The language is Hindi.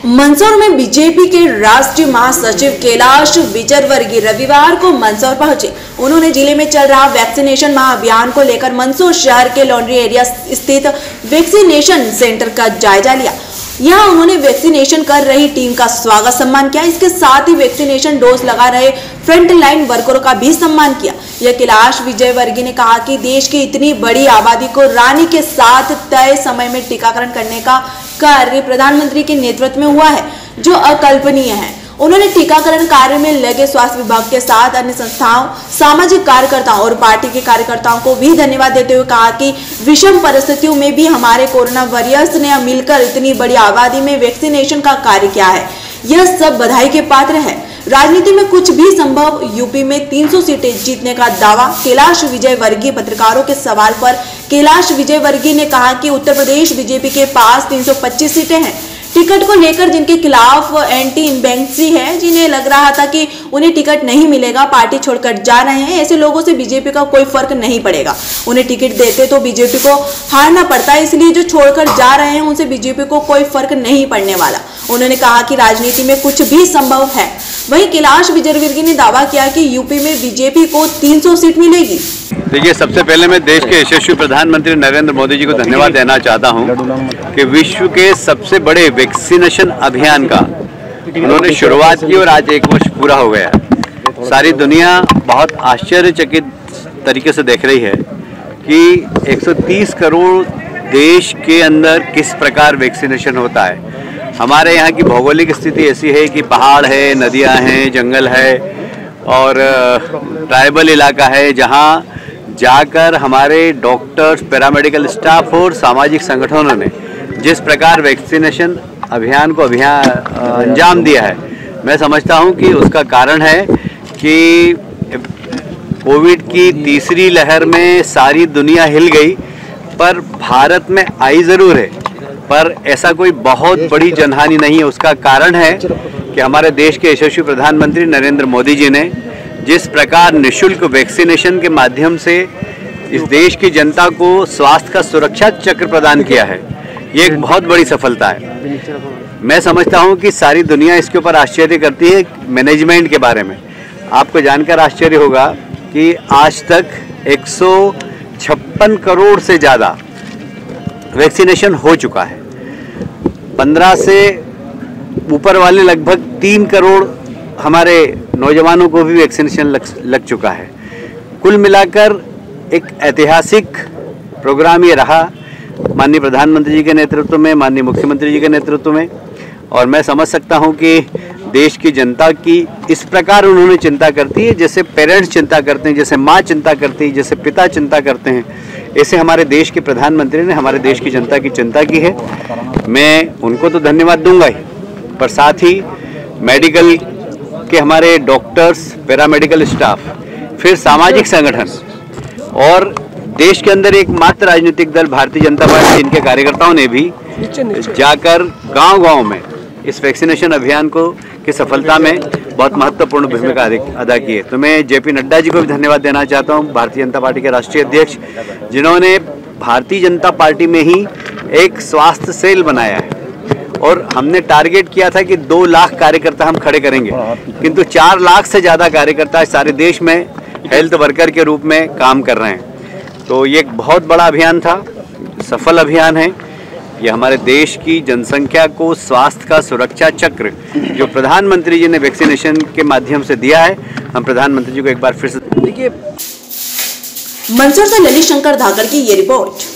मंदसौर में बीजेपी के राष्ट्रीय महासचिव कैलाश विजयवर्गीय रविवार को मंदसौर पहुंचे। उन्होंने जिले में चल रहा वैक्सीनेशन महाअभियान को लेकर मंदसौर शहर के लॉन्ड्री एरिया स्थित वैक्सीनेशन सेंटर का जायजा लिया। यहाँ उन्होंने वैक्सीनेशन कर रही टीम का स्वागत सम्मान किया। इसके साथ ही वैक्सीनेशन डोज लगा रहे फ्रंट लाइन वर्करों का भी सम्मान किया। यह कैलाश विजयवर्गीय ने कहा कि देश की इतनी बड़ी आबादी को रानी के साथ तय समय में टीकाकरण करने का कार्य प्रधानमंत्री के नेतृत्व में हुआ है, जो अकल्पनीय है। उन्होंने टीकाकरण कार्य में लगे स्वास्थ्य विभाग के साथ अन्य संस्थाओं, सामाजिक कार्यकर्ताओं और पार्टी के कार्यकर्ताओं को भी धन्यवाद देते हुए कहा कि विषम परिस्थितियों में भी हमारे कोरोना वॉरियर्स ने मिलकर इतनी बड़ी आबादी में वैक्सीनेशन का कार्य किया है। यह सब बधाई के पात्र है। राजनीति में कुछ भी संभव। यूपी में 300 सीटें जीतने का दावा। कैलाश विजयवर्गीय। पत्रकारों के सवाल पर कैलाश विजयवर्गीय ने कहा कि उत्तर प्रदेश बीजेपी के पास 325 सीटें हैं। टिकट को लेकर जिनके खिलाफ एंटी इनकम्बेंसी है, जिन्हें लग रहा था कि उन्हें टिकट नहीं मिलेगा, पार्टी छोड़कर जा रहे हैं, ऐसे लोगों से बीजेपी का कोई फर्क नहीं पड़ेगा। उन्हें टिकट देते तो बीजेपी को हारना पड़ता है, इसलिए जो छोड़कर जा रहे हैं उनसे बीजेपी को कोई फर्क नहीं पड़ने वाला। उन्होंने कहा कि राजनीति में कुछ भी संभव है। वहीं कैलाश विजयवर्गीय ने दावा किया कि यूपी में बीजेपी को 300 सीट मिलेगी। देखिए, सबसे पहले मैं देश के यशस्वी प्रधानमंत्री नरेंद्र मोदी जी को धन्यवाद देना चाहता हूं कि विश्व के सबसे बड़े वैक्सीनेशन अभियान का उन्होंने शुरुआत की और आज 1 वर्ष पूरा हो गया है। सारी दुनिया बहुत आश्चर्यचकित तरीके से देख रही है कि 130 करोड़ देश के अंदर किस प्रकार वैक्सीनेशन होता है। हमारे यहाँ की भौगोलिक स्थिति ऐसी है कि पहाड़ है, नदियाँ हैं, जंगल है और ट्राइबल इलाका है, जहाँ जाकर हमारे डॉक्टर्स, पैरामेडिकल स्टाफ और सामाजिक संगठनों ने जिस प्रकार वैक्सीनेशन अभियान को अंजाम दिया है, मैं समझता हूं कि उसका कारण है कि कोविड की तीसरी लहर में सारी दुनिया हिल गई, पर भारत में आई ज़रूर है, पर ऐसा कोई बहुत बड़ी जनहानि नहीं है। उसका कारण है कि हमारे देश के यशस्वी प्रधानमंत्री नरेंद्र मोदी जी ने जिस प्रकार निःशुल्क वैक्सीनेशन के माध्यम से इस देश की जनता को स्वास्थ्य का सुरक्षा चक्र प्रदान किया है, ये एक बहुत बड़ी सफलता है। मैं समझता हूं कि सारी दुनिया इसके ऊपर आश्चर्य करती है मैनेजमेंट के बारे में। आपको जानकर आश्चर्य होगा कि आज तक 156 करोड़ से ज़्यादा वैक्सीनेशन हो चुका है। 15 से ऊपर वाले लगभग 3 करोड़ हमारे नौजवानों को भी वैक्सीनेशन लग चुका है। कुल मिलाकर एक ऐतिहासिक प्रोग्राम ये रहा, माननीय प्रधानमंत्री जी के नेतृत्व में, माननीय मुख्यमंत्री जी के नेतृत्व में। और मैं समझ सकता हूं कि देश की जनता की इस प्रकार उन्होंने चिंता करती है, जैसे पेरेंट्स चिंता करते हैं, जैसे माँ चिंता करती है, जैसे पिता चिंता करते हैं, ऐसे हमारे देश के प्रधानमंत्री ने हमारे देश की जनता की चिंता की है। मैं उनको तो धन्यवाद दूंगा ही, पर साथ ही मेडिकल के हमारे डॉक्टर्स, पैरामेडिकल स्टाफ, फिर सामाजिक संगठन और देश के अंदर एकमात्र राजनीतिक दल भारतीय जनता पार्टी, इनके कार्यकर्ताओं ने भी जाकर गांव-गांव में इस वैक्सीनेशन अभियान को की सफलता में बहुत महत्वपूर्ण भूमिका अदा की है। तो मैं जेपी नड्डा जी को भी धन्यवाद देना चाहता हूं, भारतीय जनता पार्टी के राष्ट्रीय अध्यक्ष, जिन्होंने भारतीय जनता पार्टी में ही एक स्वास्थ्य सेल बनाया है। और हमने टारगेट किया था कि 2 लाख कार्यकर्ता हम खड़े करेंगे, किंतु 4 लाख से ज़्यादा कार्यकर्ता सारे देश में हेल्थ वर्कर के रूप में काम कर रहे हैं। तो ये एक बहुत बड़ा अभियान था, सफल अभियान है। ये हमारे देश की जनसंख्या को स्वास्थ्य का सुरक्षा चक्र जो प्रधानमंत्री जी ने वैक्सीनेशन के माध्यम से दिया है, हम प्रधानमंत्री जी को एक बार फिर से देखिए। मंदसौर से ललित शंकर धाकड़ की ये रिपोर्ट।